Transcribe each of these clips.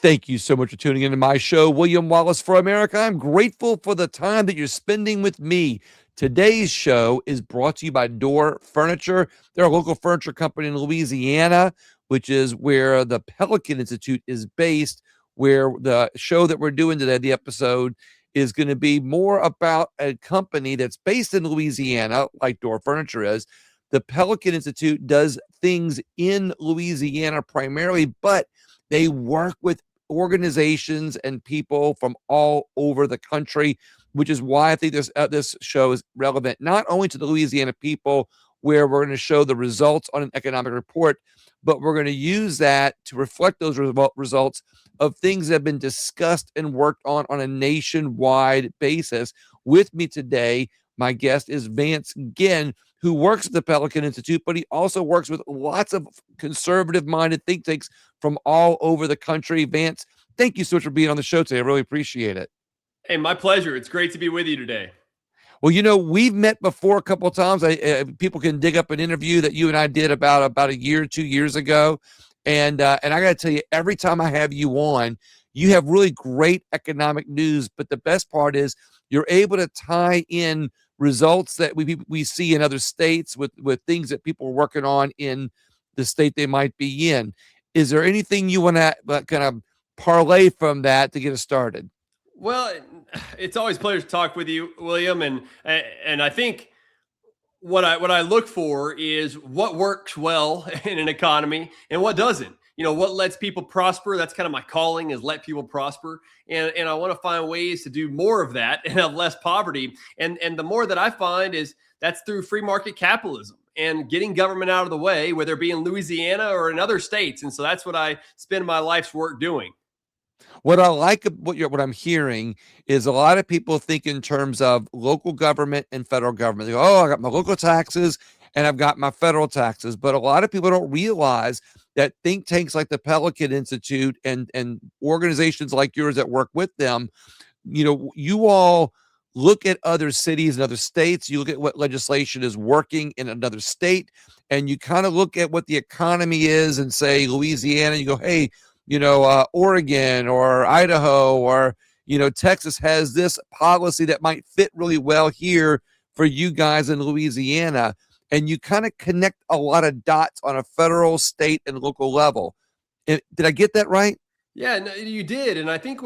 Thank you so much for tuning into my show, William Wallace for America. I'm grateful for the time that you're spending with me. Today's show is brought to you by Door Furniture. They're a local furniture company in Louisiana, which is where the Pelican Institute is based, where the show that we're doing today, the episode, is going to be more about a company that's based in Louisiana, like Door Furniture is. The Pelican Institute does things in Louisiana primarily, but they work with organizations and people from all over the country, which is why I think this show is relevant not only to the Louisiana people, where we're going to show the results on an economic report, but we're going to use that to reflect those results of things that have been discussed and worked on a nationwide basis. With me today, my guest is Vance Ginn, who works at the Pelican Institute, but he also works with lots of conservative-minded think tanks from all over the country. Vance, thank you so much for being on the show today. I really appreciate it. Hey, my pleasure. It's great to be with you today. Well, we've met before a couple of times. People can dig up an interview that you and I did about a year, 2 years ago. And I got to tell you, every time I have you on, you have really great economic news. But the best part is you're able to tie in results that we see in other states with things that people are working on in the state they might be in. Is there anything you want to kind of parlay from that to get us started? Well, it's always a pleasure to talk with you, William, and I think what I look for is what works well in an economy and what doesn't. What lets people prosper. That's kind of my calling, is let people prosper, and I want to find ways to do more of that and have less poverty. And the more that I find is that's through free market capitalism and getting government out of the way, whether it be in Louisiana or in other states. And so that's what I spend my life's work doing. What I like, what I'm hearing is a lot of people think in terms of local government and federal government. They go, oh, I got my local taxes and I've got my federal taxes. But a lot of people don't realize that think tanks like the Pelican Institute and organizations like yours that work with them, you all look at other cities and other states. You look at what legislation is working in another state, and you kind of look at what the economy is and say, Louisiana, you go, hey, Oregon or Idaho or, Texas has this policy that might fit really well here for you guys in Louisiana. And you kind of connect a lot of dots on a federal, state, and local level. Did I get that right? Yeah, no, you did. And I think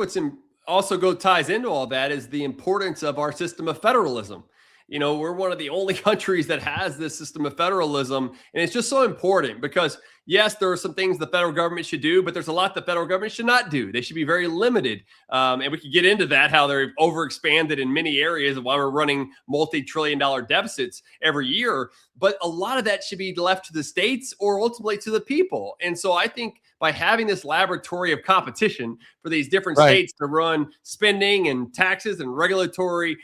also ties into all that is the importance of our system of federalism. We're one of the only countries that has this system of federalism. And it's just so important because, yes, there are some things the federal government should do, but there's a lot the federal government should not do. They should be very limited. And we could get into that, how they're overexpanded in many areas and why we're running multi-trillion-dollar deficits every year. But a lot of that should be left to the states or ultimately to the people. And so I think by having this laboratory of competition for these different states to run spending and taxes and regulatory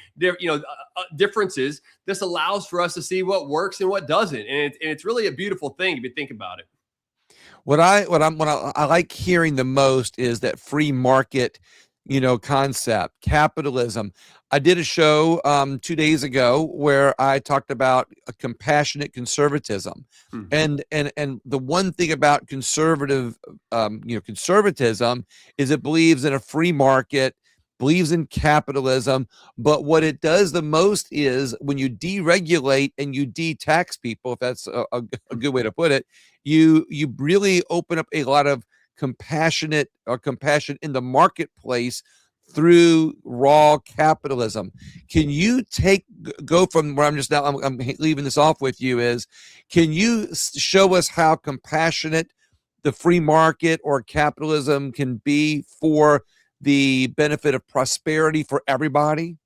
differences, this allows for us to see what works and what doesn't. And it's really a beautiful thing if you think about it. What I like hearing the most is that free market, concept, capitalism. I did a show 2 days ago where I talked about a compassionate conservatism, and the one thing about conservatism is it believes in a free market, believes in capitalism, but what it does the most is when you deregulate and you de-tax people, if that's a good way to put it, you really open up a lot of compassion in the marketplace through raw capitalism. Can you go from where I'm leaving this off with you is, can you show us how compassionate the free market or capitalism can be for the benefit of prosperity for everybody?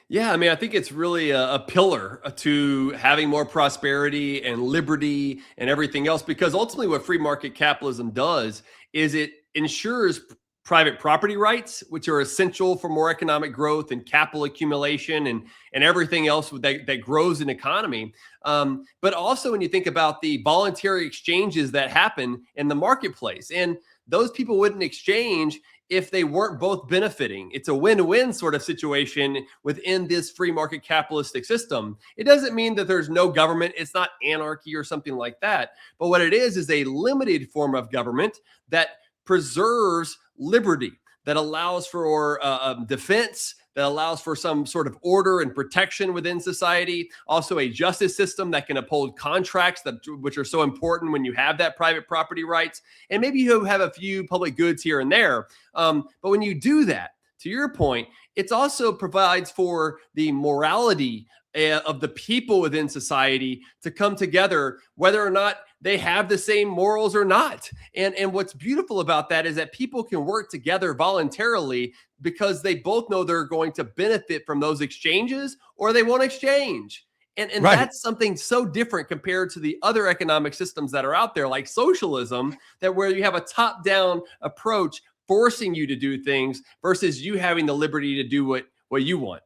Yeah, I mean, I think it's really a pillar to having more prosperity and liberty and everything else, because ultimately what free market capitalism does is it ensures private property rights, which are essential for more economic growth and capital accumulation and everything else that grows an economy. But also when you think about the voluntary exchanges that happen in the marketplace, and those people wouldn't exchange if they weren't both benefiting. It's a win-win sort of situation within this free market capitalistic system. It doesn't mean that there's no government. It's not anarchy or something like that. But what it is a limited form of government that preserves liberty, that allows for defense, that allows for some sort of order and protection within society. Also, a justice system that can uphold contracts, which are so important when you have that private property rights. And maybe you have a few public goods here and there. But when you do that, to your point, it also provides for the morality of the people within society to come together, whether or not they have the same morals or not. And what's beautiful about that is that people can work together voluntarily because they both know they're going to benefit from those exchanges, or they won't exchange. And Right. that's something so different compared to the other economic systems that are out there, like socialism, that where you have a top-down approach forcing you to do things versus you having the liberty to do what you want.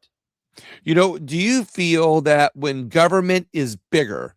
Do you feel that when government is bigger,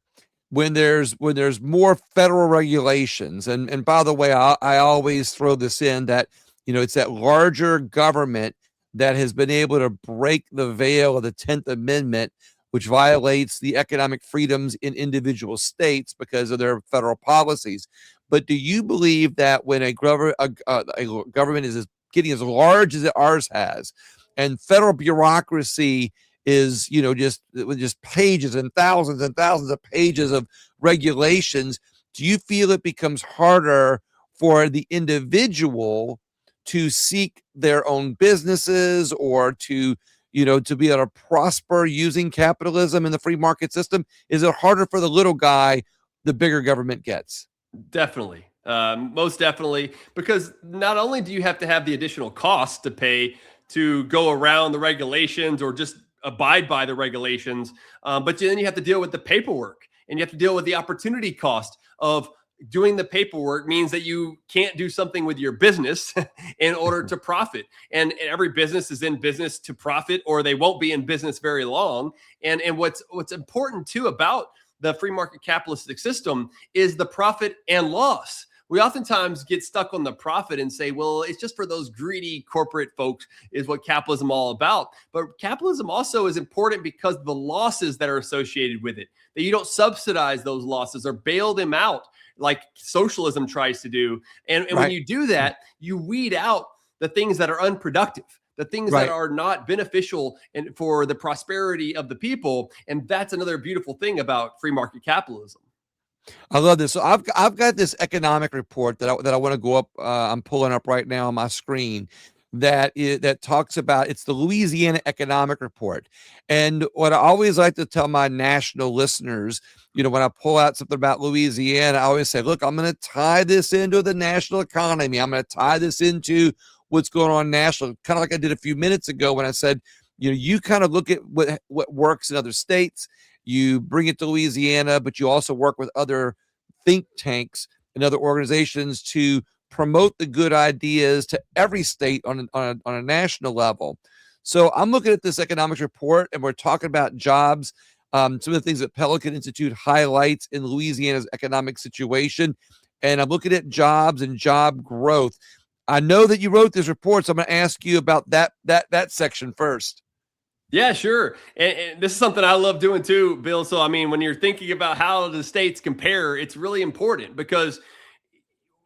when there's more federal regulations, and by the way, I always throw this in that, it's that larger government that has been able to break the veil of the 10th Amendment, which violates the economic freedoms in individual states because of their federal policies. But do you believe that when a government is getting as large as ours has, and federal bureaucracy is, just pages and thousands of pages of regulations, do you feel it becomes harder for the individual to seek their own businesses, or to be able to prosper using capitalism and the free market system? Is it harder for the little guy the bigger government gets? Definitely. Most definitely. Because not only do you have to have the additional cost to pay to go around the regulations or just abide by the regulations, but then you have to deal with the paperwork, and you have to deal with the opportunity cost of doing the paperwork. Means that you can't do something with your business in order to profit. And every business is in business to profit, or they won't be in business very long. And what's important too about the free market capitalistic system is the profit and loss. We oftentimes get stuck on the profit and say, well, it's just for those greedy corporate folks, is what capitalism all about. But capitalism also is important because of the losses that are associated with it, that you don't subsidize those losses or bail them out like socialism tries to do. And Right. when you do that, you weed out the things that are unproductive, the things Right. that are not beneficial and for the prosperity of the people. And that's another beautiful thing about free market capitalism. I love this. So I've got this economic report that I want to go up. I'm pulling up right now on my screen. That talks about, it's the Louisiana economic report. And what I always like to tell my national listeners, when I pull out something about Louisiana, I always say, look, I'm going to tie this into the national economy. I'm going to tie this into what's going on national, kind of like I did a few minutes ago when I said, you kind of look at what works in other states, you bring it to Louisiana, but you also work with other think tanks and other organizations to promote the good ideas to every state on a national level. So I'm looking at this economics report, and we're talking about jobs. Some of the things that Pelican Institute highlights in Louisiana's economic situation, and I'm looking at jobs and job growth. I know that you wrote this report, so I'm going to ask you about that section first. Yeah, sure. And this is something I love doing too, Bill. So, I mean, when you're thinking about how the states compare, it's really important because,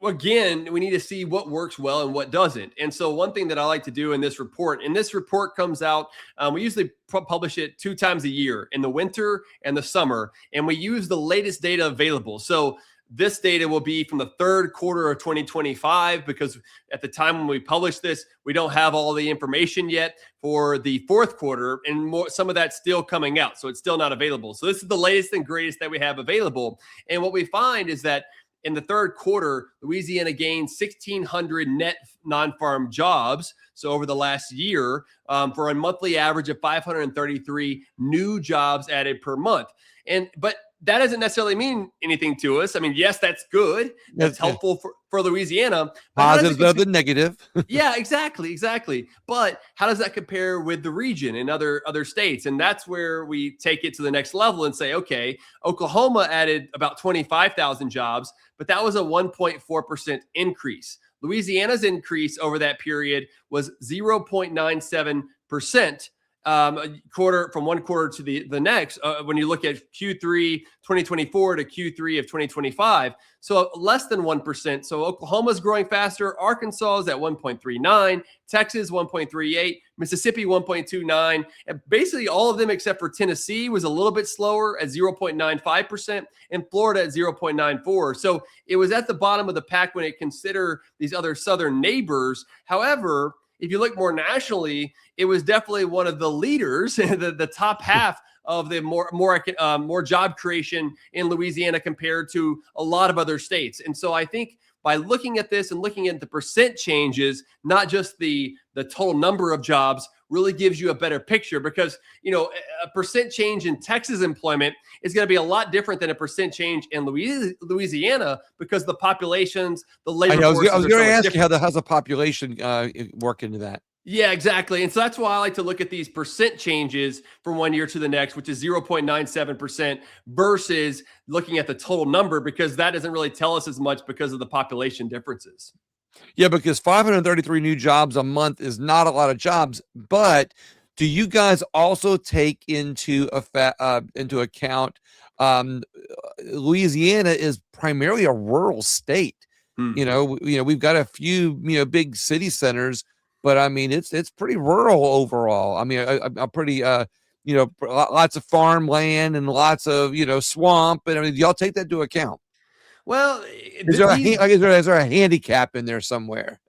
again, we need to see what works well and what doesn't. And so, one thing that I like to do in this report, and this report comes out, we usually publish it 2 times a year, in the winter and the summer, and we use the latest data available. So, this data will be from the third quarter of 2025, because at the time when we publish this, we don't have all the information yet for the fourth quarter, and some of that's still coming out. So it's still not available. So this is the latest and greatest that we have available. And what we find is that in the third quarter, Louisiana gained 1,600 net non-farm jobs. So over the last year, for a monthly average of 533 new jobs added per month. But that doesn't necessarily mean anything to us. I mean, yes, that's good. That's helpful for Louisiana. Positive better than negative. Yeah, exactly. But how does that compare with the region and other states? And that's where we take it to the next level and say, okay, Oklahoma added about 25,000 jobs, but that was a 1.4% increase. Louisiana's increase over that period was 0.97%. quarter from one quarter to the next, when you look at Q3 2024 to Q3 of 2025. So less than 1%. So Oklahoma's growing faster. Arkansas is at 1.39, Texas 1.38, Mississippi 1.29. And basically all of them except for Tennessee was a little bit slower at 0.95% and Florida at 0.94. So it was at the bottom of the pack when it consider these other southern neighbors. However, if you look more nationally, it was definitely one of the leaders, the top half of the more job creation in Louisiana compared to a lot of other states. And so I think by looking at this and looking at the percent changes, not just the total number of jobs, really gives you a better picture, because a percent change in Texas employment is going to be a lot different than a percent change in Louisiana, because the populations, the labor forces. I was are going so to much ask you different. how's the population work into that. Yeah, exactly. And so that's why I like to look at these percent changes from one year to the next, which is 0.97% versus looking at the total number, because that doesn't really tell us as much because of the population differences. Yeah, because 533 new jobs a month is not a lot of jobs, but do you guys also take into account Louisiana is primarily a rural state. Hmm. We've got a few big city centers, but I mean it's pretty rural overall. I mean a pretty lots of farmland and lots of swamp, and I mean, do y'all take that into account? Well, Is there is there a handicap in there somewhere?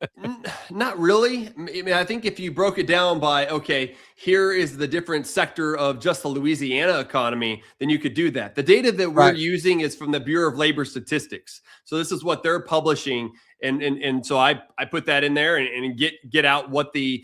Not really. I mean, I think if you broke it down by, okay, here is the different sector of just the Louisiana economy, then you could do that. The data that we're Right. using is from the Bureau of Labor Statistics. So this is what they're publishing. And so I put that in there and get out what the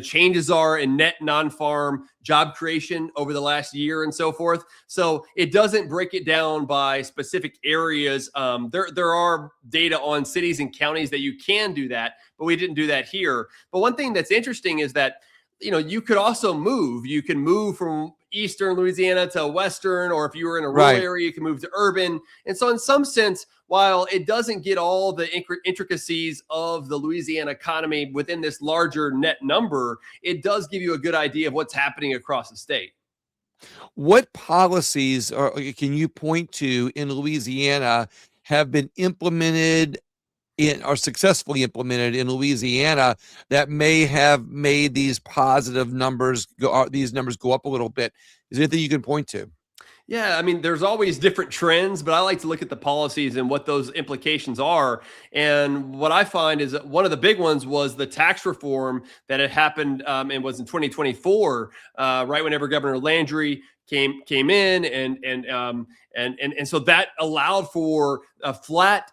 changes are in net non-farm job creation over the last year and so forth. So it doesn't break it down by specific areas. There are data on cities and counties that you can do that, but we didn't do that here. But one thing that's interesting is that you could also move. You can move from eastern Louisiana to western, or if you were in a rural Right. area, you can move to urban. And so in some sense, while it doesn't get all the intricacies of the Louisiana economy within this larger net number, it does give you a good idea of what's happening across the state. What policies can you point to in Louisiana have been implemented are successfully implemented in Louisiana that may have made these positive numbers these numbers go up a little bit? Is there anything you can point to? Yeah, I mean, there's always different trends, but I like to look at the policies and what those implications are. And what I find is that one of the big ones was the tax reform that had happened and was in 2024, right whenever Governor Landry came in, and so that allowed for a flat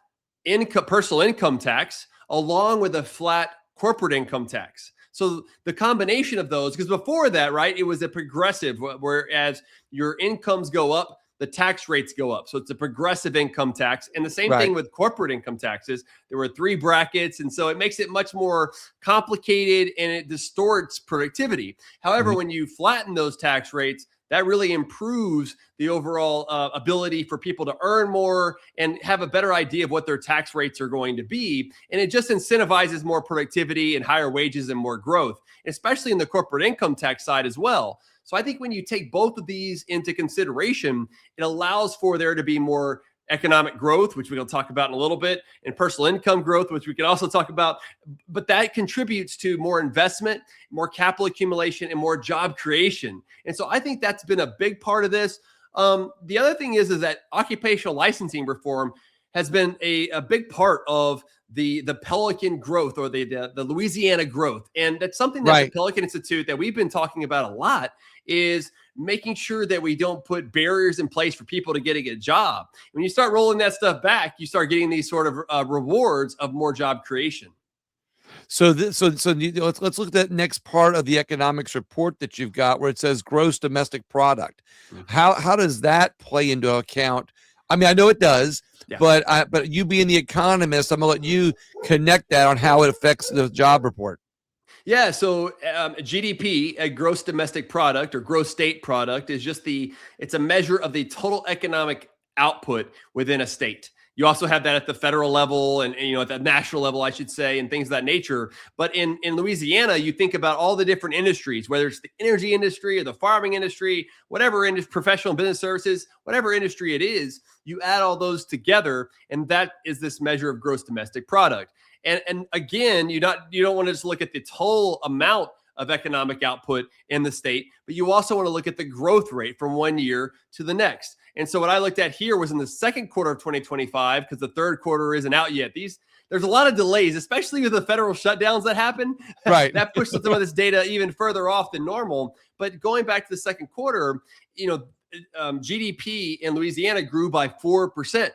personal income tax along with a flat corporate income tax. So the combination of those, because before that, right, it was a progressive, whereas your incomes go up, the tax rates go up. So it's a progressive income tax. And the same Right. thing with corporate income taxes. There were 3 brackets. And so it makes it much more complicated and it distorts productivity. However, Mhm. when you flatten those tax rates, that really improves the overall ability for people to earn more and have a better idea of what their tax rates are going to be. And it just incentivizes more productivity and higher wages and more growth, especially in the corporate income tax side as well. So I think when you take both of these into consideration, it allows for there to be more economic growth, which we're going to talk about in a little bit, and personal income growth, which we can also talk about. But that contributes to more investment, more capital accumulation, and more job creation. And so I think that's been a big part of this. The other thing is that occupational licensing reform has been a big part of the Pelican growth, or the Louisiana growth. And that's something that the Right. Pelican Institute that we've been talking about a lot is making sure that we don't put barriers in place for people to getting a job. When you start rolling that stuff back, you start getting these sort of rewards of more job creation. So let's look at that next part of the economics report that you've got where it says gross domestic product. Mhm. How does that play into account? I mean, I know it does, Yeah. but you being the economist, I'm gonna let you connect that on how it affects the job report. Yeah, so GDP, a gross domestic product or gross state product, is just it's a measure of the total economic output within a state. You also have that at the federal level and at the national level, I should say, and things of that nature. But in Louisiana, you think about all the different industries, whether it's the energy industry or the farming industry, whatever industry, professional business services, whatever industry it is, you add all those together, and that is this measure of gross domestic product. And again, you don't want to just look at the total amount of economic output in the state, but you also want to look at the growth rate from one year to the next. And so what I looked at here was in the second quarter of 2025, because the third quarter isn't out yet. There's a lot of delays, especially with the federal shutdowns that happen. Right. That pushed some of this data even further off than normal. But going back to the second quarter, GDP in Louisiana grew by 4%.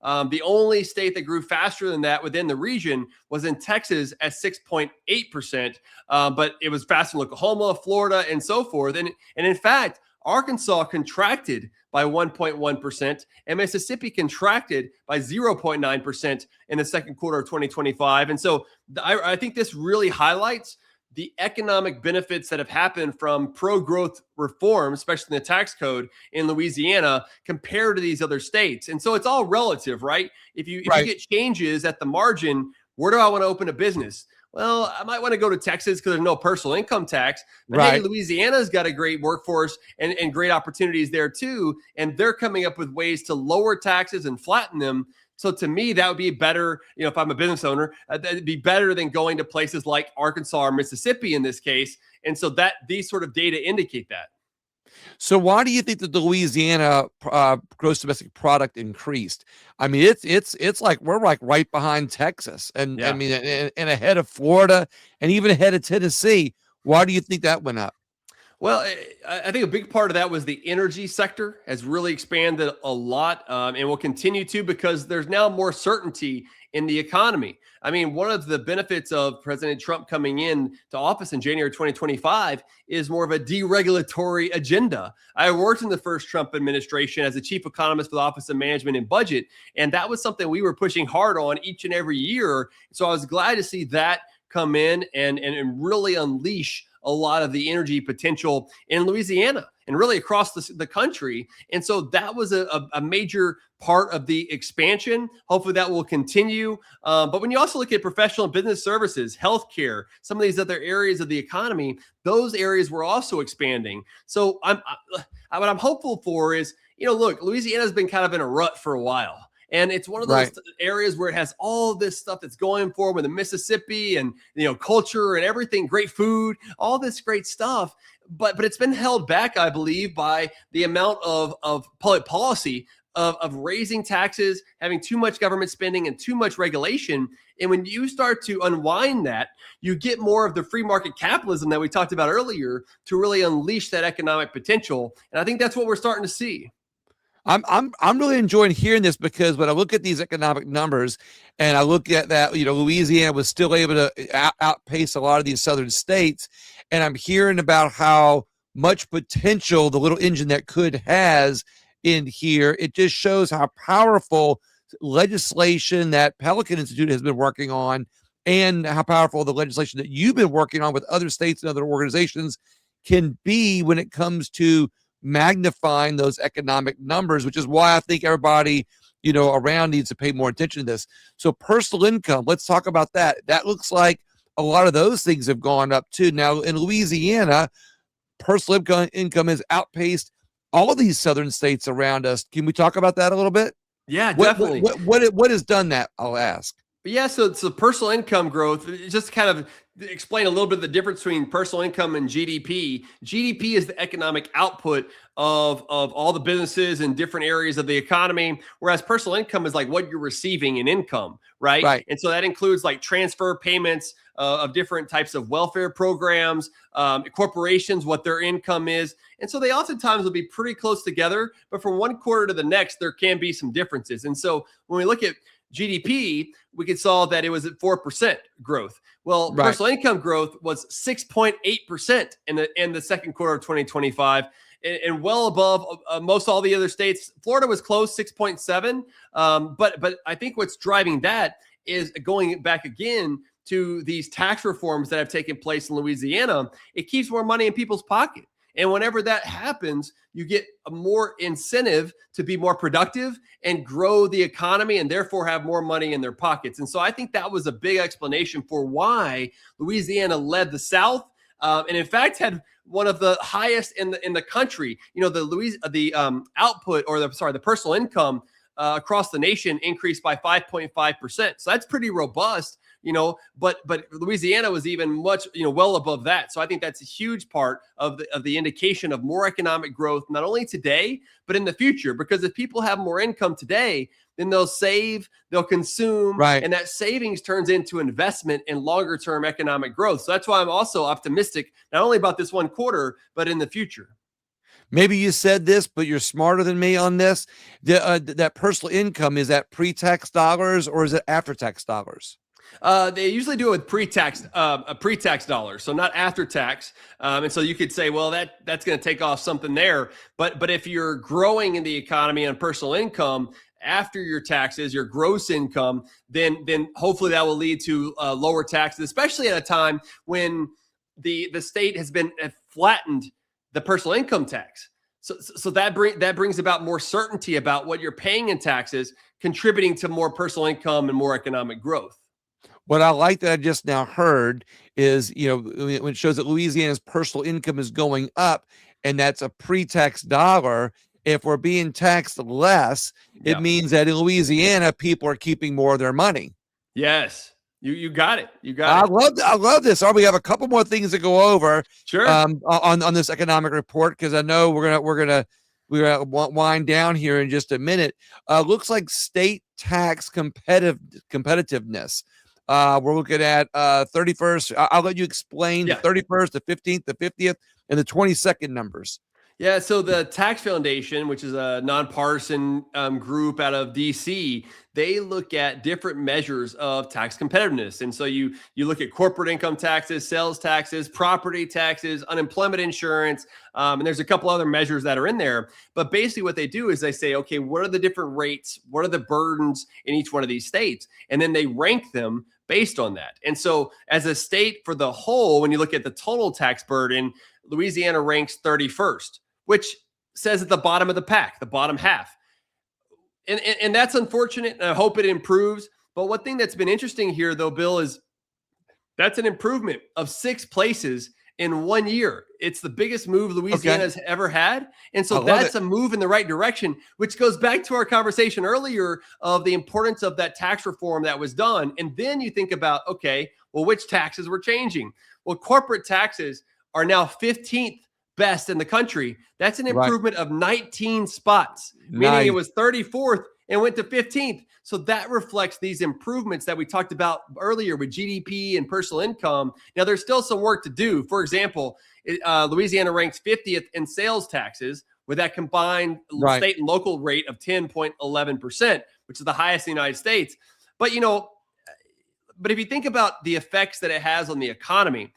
The only state that grew faster than that within the region was in Texas at 6.8%, but it was faster in Oklahoma, Florida, and so forth. And in fact, Arkansas contracted by 1.1%, and Mississippi contracted by 0.9% in the second quarter of 2025. And so I think this really highlights the economic benefits that have happened from pro-growth reform, especially in the tax code in Louisiana, compared to these other states. And so it's all relative, right? If you get changes at the margin, where do I want to open a business? Well, I might want to go to Texas because there's no personal income tax. But hey, Louisiana's got a great workforce and great opportunities there too. And they're coming up with ways to lower taxes and flatten them. So to me, that would be better, if I'm a business owner, that'd be better than going to places like Arkansas or Mississippi in this case. And so these sort of data indicate that. So why do you think that the Louisiana gross domestic product increased? I mean, it's like we're like right behind Texas, and I mean, and ahead of Florida, and even ahead of Tennessee. Why do you think that went up? Well, I think a big part of that was the energy sector has really expanded a lot and will continue to, because there's now more certainty in the economy. I mean, one of the benefits of President Trump coming in to office in January 2025 is more of a deregulatory agenda. I worked in the first Trump administration as a chief economist for the Office of Management and Budget, and that was something we were pushing hard on each and every year. So I was glad to see that come in and really unleash a lot of the energy potential in Louisiana and really across the country. And so that was a major part of the expansion. Hopefully that will continue. But when you also look at professional and business services, healthcare, some of these other areas of the economy, those areas were also expanding. So what I'm hopeful for is, look, Louisiana's been kind of in a rut for a while. And it's one of those areas where it has all this stuff that's going for with the Mississippi and, culture and everything, great food, all this great stuff. But it's been held back, I believe, by the amount of public policy of raising taxes, having too much government spending and too much regulation. And when you start to unwind that, you get more of the free market capitalism that we talked about earlier to really unleash that economic potential. And I think that's what we're starting to see. I'm really enjoying hearing this, because when I look at these economic numbers and I look at that, Louisiana was still able to outpace a lot of these southern states, and I'm hearing about how much potential the little engine that could has in here. It just shows how powerful legislation that Pelican Institute has been working on, and how powerful the legislation that you've been working on with other states and other organizations can be when it comes to magnifying those economic numbers, which is why I think everybody, around needs to pay more attention to this. So personal income, let's talk about that. That looks like a lot of those things have gone up too. Now in Louisiana, personal income has outpaced all of these southern states around us. Can we talk about that a little bit? Yeah, definitely. What has done that, I'll ask. But yeah, so personal income growth, just kind of explain a little bit of the difference between personal income and GDP. GDP is the economic output of all the businesses in different areas of the economy, whereas personal income is like what you're receiving in income, right? And so that includes like transfer payments of different types of welfare programs, corporations, what their income is. And so they oftentimes will be pretty close together, but from one quarter to the next, there can be some differences. And so when we look at GDP, we could saw that it was at 4% growth. Well, personal income growth was 6.8% in the second quarter of 2025, and well above most all the other states. Florida was close, 6.7. But I think what's driving that is going back again to these tax reforms that have taken place in Louisiana. It keeps more money in people's pocket. And whenever that happens, you get a more incentive to be more productive and grow the economy and therefore have more money in their pockets. And so I think that was a big explanation for why Louisiana led the South, and in fact had one of the highest in the country. The output, or the personal income across the nation increased by 5.5%. So that's pretty robust, but Louisiana was even much, well above that. So I think that's a huge part of the indication of more economic growth, not only today, but in the future. Because if people have more income today, then they'll save, they'll consume, Right. and that savings turns into investment in longer term economic growth. So that's why I'm also optimistic, not only about this one quarter, but in the future. Maybe you said this, but you're smarter than me on this. That personal income, is that pre-tax dollars or is it after-tax dollars? They usually do it with pre-tax dollars, so not after tax. And so you could say, well, that's going to take off something there. But if you're growing in the economy on personal income after your taxes, your gross income, then hopefully that will lead to lower taxes, especially at a time when the state has been flattened the personal income tax. So that brings about more certainty about what you're paying in taxes, contributing to more personal income and more economic growth. What I like that I just now heard is, when it shows that Louisiana's personal income is going up, and that's a pre-tax dollar. If we're being taxed less, it Yeah. means that in Louisiana, people are keeping more of their money. Yes. You got it. You got it. I love this. All right, we have a couple more things to go over Sure. on this economic report, because I know we're gonna wind down here in just a minute. Looks like state tax competitiveness. We're looking at 31st. I'll let you explain the 31st, the 15th, the 50th, and the 22nd numbers. Yeah, so the Tax Foundation, which is a nonpartisan group out of DC, they look at different measures of tax competitiveness. And so you look at corporate income taxes, sales taxes, property taxes, unemployment insurance, and there's a couple other measures that are in there. But basically what they do is they say, okay, what are the different rates? What are the burdens in each one of these states? And then they rank them based on that. And so as a state for the whole, when you look at the total tax burden, Louisiana ranks 31st, which says at the bottom of the pack, the bottom half. And that's unfortunate, and I hope it improves. But one thing that's been interesting here, though, Bill, is that's an improvement of 6 places in 1 year. It's the biggest move Louisiana's ever had. And so that's a move in the right direction, which goes back to our conversation earlier of the importance of that tax reform that was done. And then you think about, okay, well, which taxes were changing? Well, corporate taxes are now 15th best in the country. That's an improvement of 19 spots, meaning it was 34th and went to 15th. So that reflects these improvements that we talked about earlier with GDP and personal income. Now, there's still some work to do. For example, Louisiana ranks 50th in sales taxes with that combined state and local rate of 10.11%, which is the highest in the United States. But, but if you think about the effects that it has on the economy,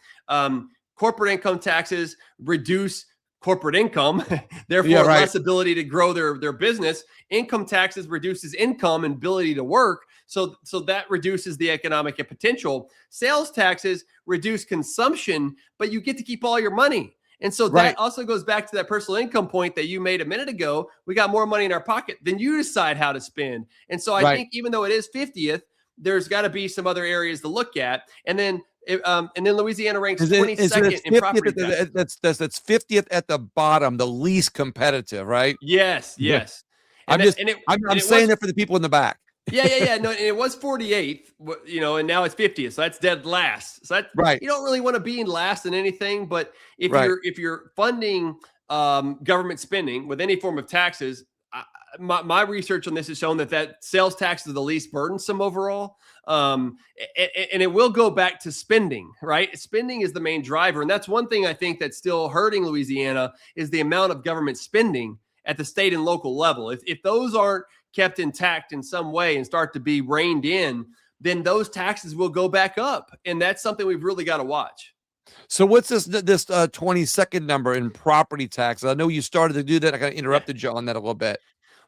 corporate income taxes reduce corporate income, therefore less ability to grow their business. Income taxes reduces income and ability to work. So that reduces the economic potential. Sales taxes reduce consumption, but you get to keep all your money. And so that also goes back to that personal income point that you made a minute ago. We got more money in our pocket, then you decide how to spend. And so I think even though it is 50th, there's got to be some other areas to look at. And then Louisiana ranks 22nd in property tax. That's 50th at the bottom, the least competitive, right? Yes. I'm saying it for the people in the back. Yeah. No, and it was 48th, and now it's 50th. So that's dead last. So that you don't really want to be in last in anything, but if you're funding government spending with any form of taxes, my research on this has shown that sales tax is the least burdensome overall. And it will go back to spending, right? Spending is the main driver. And that's one thing I think that's still hurting Louisiana is the amount of government spending at the state and local level. If those aren't kept intact in some way and start to be reined in, then those taxes will go back up. And that's something we've really got to watch. So what's this 22nd number in property tax? I know you started to do that. I kind of interrupted you on that a little bit.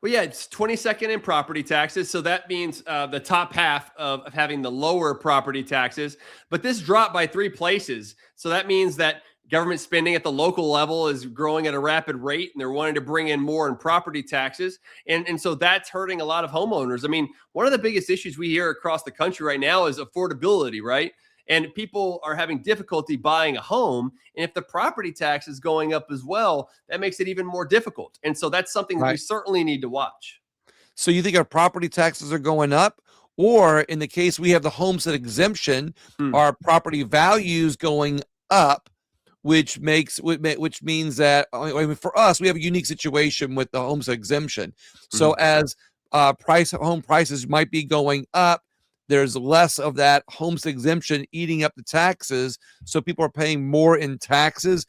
Well, yeah, it's 22nd in property taxes. So that means the top half of having the lower property taxes. But this dropped by 3 places. So that means that Government spending at the local level is growing at a rapid rate, and they're wanting to bring in more in property taxes. And so that's hurting a lot of homeowners. I mean, one of the biggest issues we hear across the country right now is affordability, right? And people are having difficulty buying a home. And if the property tax is going up as well, that makes it even more difficult. And so that's something that we Right. certainly need to watch. So you think our property taxes are going up, or in the case we have the homestead exemption, Hmm. our property values going up, which means that, I mean, for us, we have a unique situation with the homestead exemption. So Mhm. as home prices might be going up, there's less of that homestead exemption eating up the taxes, so people are paying more in taxes.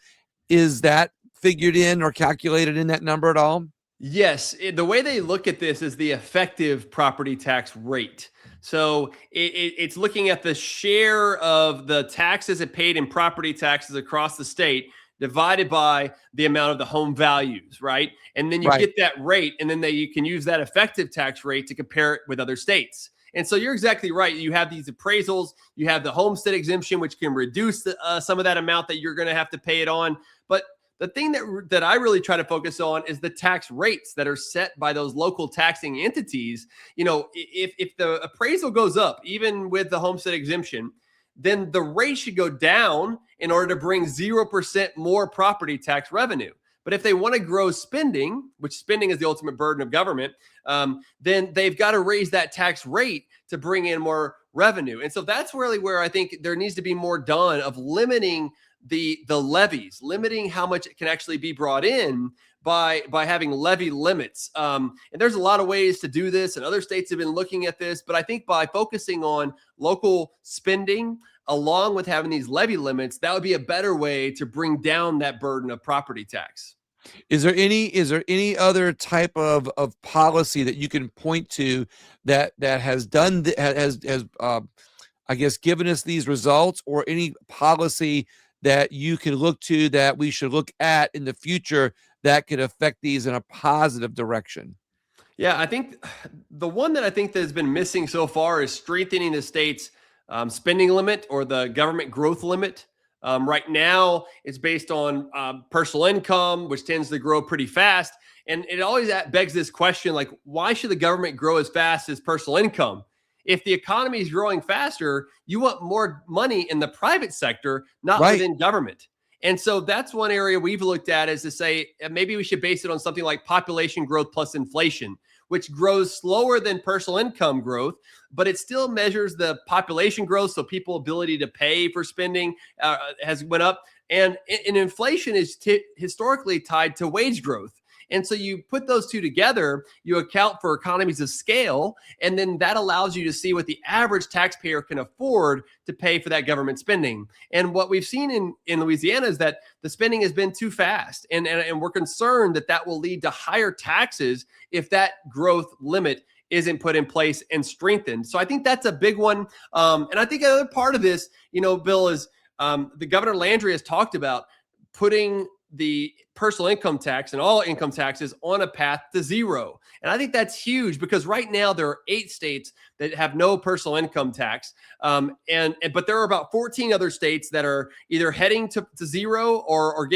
Is that figured in or calculated in that number at all? Yes, the way they look at this is the effective property tax rate. So it's looking at the share of the taxes it paid in property taxes across the state divided by the amount of the home values, right? And then you Right. get that rate, and then you can use that effective tax rate to compare it with other states. And so you're exactly right. You have these appraisals, you have the homestead exemption, which can reduce some of that amount that you're going to have to pay it on. But the thing that I really try to focus on is the tax rates that are set by those local taxing entities. You know, if the appraisal goes up, even with the homestead exemption, then the rate should go down in order to bring 0% more property tax revenue. But if they want to grow spending, which spending is the ultimate burden of government, then they've got to raise that tax rate to bring in more revenue. And so that's really where I think there needs to be more done of limiting the levies, limiting how much it can actually be brought in by having levy limits. And there's a lot of ways to do this, and other states have been looking at this. But I think by focusing on local spending along with having these levy limits, that would be a better way to bring down that burden of property tax. Is there any other type of policy that you can point to that has done has I guess given us these results, or any policy that you can look to that we should look at in the future that could affect these in a positive direction? Yeah, I think the one that I think that has been missing so far is strengthening the state's spending limit or the government growth limit. Right now, it's based on personal income, which tends to grow pretty fast. And it always begs this question, like, why should the government grow as fast as personal income? If the economy is growing faster, you want more money in the private sector, not Right. within government. And so that's one area we've looked at, is to say maybe we should base it on something like population growth plus inflation, which grows slower than personal income growth, but it still measures the population growth. So people ability to pay for spending has went up, and inflation is historically tied to wage growth. And so you put those two together, you account for economies of scale, and then that allows you to see what the average taxpayer can afford to pay for that government spending. And what we've seen in Louisiana is that the spending has been too fast. And we're concerned that that will lead to higher taxes if that growth limit isn't put in place and strengthened. So I think that's a big one. And I think another part of this, Bill, is the Governor Landry has talked about putting the personal income tax and all income taxes on a path to zero. And I think that's huge, because right now there are 8 states that have no personal income tax. But there are about 14 other states that are either heading to zero or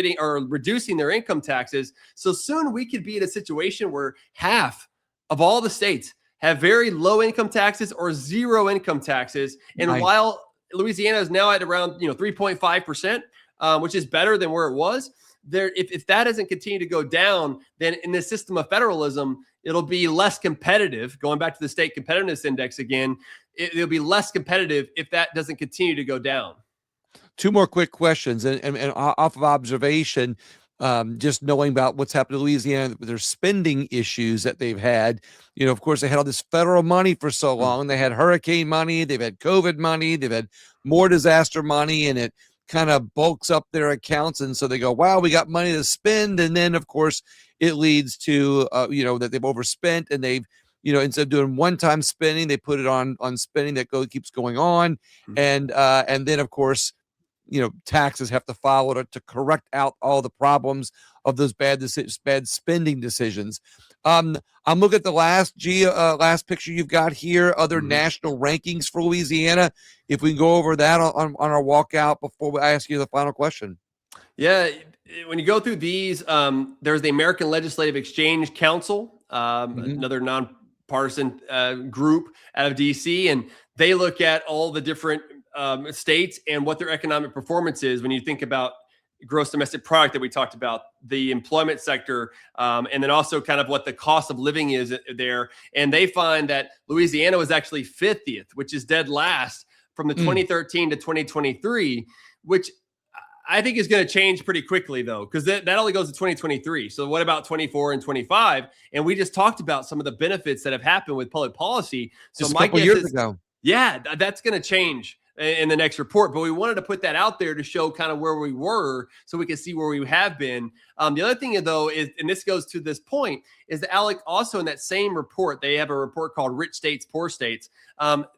reducing their income taxes. So soon we could be in a situation where half of all the states have very low income taxes or zero income taxes. And Right. while Louisiana is now at around 3.5%, which is better than where it was, if that doesn't continue to go down, then in the system of federalism, it'll be less competitive. Going back to the state competitiveness index again, it'll be less competitive if that doesn't continue to go down. 2 more quick questions, and off of observation, just knowing about what's happened to Louisiana with their spending issues that they've had. Of course, they had all this federal money for so Hmm. long. They had hurricane money, they've had COVID money, they've had more disaster money, and it kind of bulks up their accounts. And so they go, wow, we got money to spend. And then, of course, it leads to, that they've overspent, and they've, instead of doing one-time spending, they put it on spending that keeps going on. And then, of course, taxes have to follow to correct out all the problems of those bad spending decisions. I'm looking at the last picture you've got here, other Hmm. national rankings for Louisiana. If we can go over that on our walkout before I ask you the final question. Yeah, when you go through these, there's the American Legislative Exchange Council, Mhm. another nonpartisan group out of DC, and they look at all the different states and what their economic performance is. When you think about gross domestic product that we talked about, the employment sector, and then also kind of what the cost of living is there. And they find that Louisiana was actually 50th, which is dead last from the Mm. 2013 to 2023, which I think is going to change pretty quickly, though, because that only goes to 2023. So what about 24 and 25? And we just talked about some of the benefits that have happened with public policy. So Just a my couple guess years is, ago. yeah, that's going to change in the next report. But we wanted to put that out there to show kind of where we were so we can see where we have been. The other thing, though, is, and this goes to this point, is that Alec also in that same report, they have a report called Rich States, Poor States.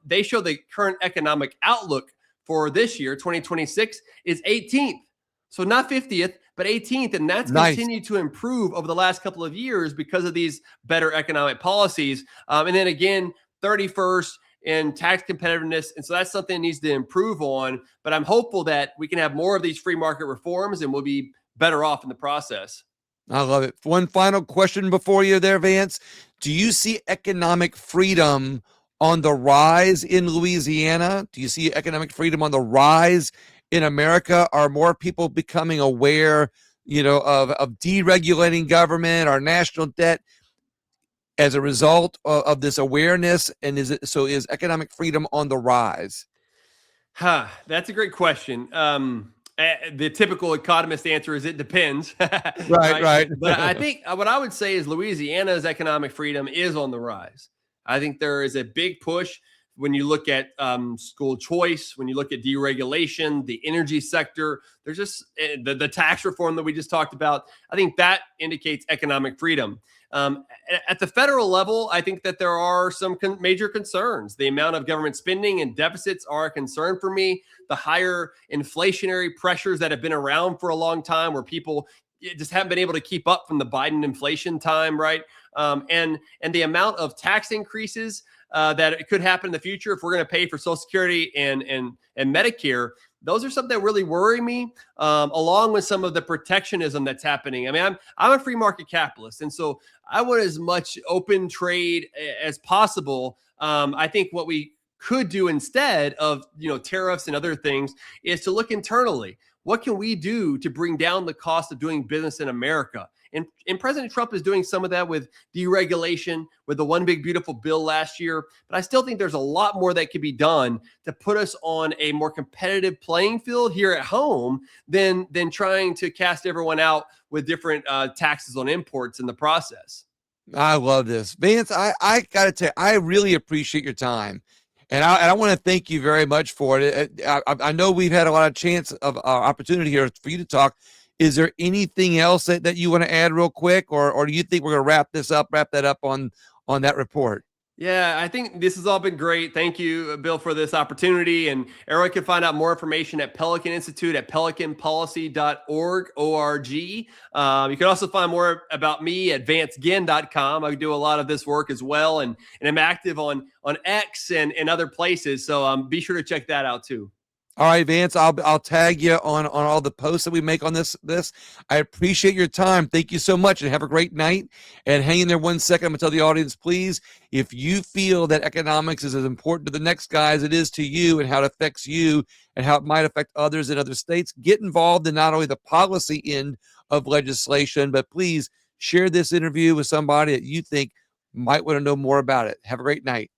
They show the current economic outlook for this year, 2026, is 18th. So not 50th, but 18th. And that's Nice. continued to improve over the last couple of years because of these better economic policies. And then again, 31st in tax competitiveness. And so that's something that needs to improve on. But I'm hopeful that we can have more of these free market reforms and we'll be better off in the process. I love it. One final question before you there, Vance. Do you see economic freedom on the rise in Louisiana? Do you see economic freedom on the rise in America? Are more people becoming aware, of deregulating government, our national debt as a result of this awareness? And is economic freedom on the rise? That's a great question. The typical economist answer is it depends, Right, right? right. But I think what I would say is Louisiana's economic freedom is on the rise. I think there is a big push when you look at school choice, when you look at deregulation, the energy sector. There's just the tax reform that we just talked about. I think that indicates economic freedom. At the federal level, I think that there are some major concerns. The amount of government spending and deficits are a concern for me. The higher inflationary pressures that have been around for a long time, where people just haven't been able to keep up from the Biden inflation time, right? And the amount of tax increases that it could happen in the future if we're going to pay for Social Security and Medicare. Those are something that really worry me, along with some of the protectionism that's happening. I mean, I'm a free market capitalist, and so I want as much open trade as possible. I think what we could do instead of tariffs and other things is to look internally. What can we do to bring down the cost of doing business in America? And President Trump is doing some of that with deregulation, with the One Big Beautiful Bill last year. But I still think there's a lot more that could be done to put us on a more competitive playing field here at home than trying to cast everyone out with different taxes on imports in the process. I love this. Vance, I got to tell you, I really appreciate your time. And I want to thank you very much for it. I know we've had a lot of chance of opportunity here for you to talk. Is there anything else that you want to add real quick, or do you think we're going to wrap that up on that report? Yeah, I think this has all been great. Thank you, Bill, for this opportunity. And everyone can find out more information at Pelican Institute at pelicanpolicy.org, O-R-G. You can also find more about me at vanceginn.com. I do a lot of this work as well, and I'm active on X and other places. So be sure to check that out too. All right, Vance, I'll tag you on all the posts that we make on this. I appreciate your time. Thank you so much, and have a great night. And hang in there 1 second. I'm gonna tell the audience, please, if you feel that economics is as important to the next guy as it is to you, and how it affects you and how it might affect others in other states, get involved in not only the policy end of legislation, but please share this interview with somebody that you think might want to know more about it. Have a great night.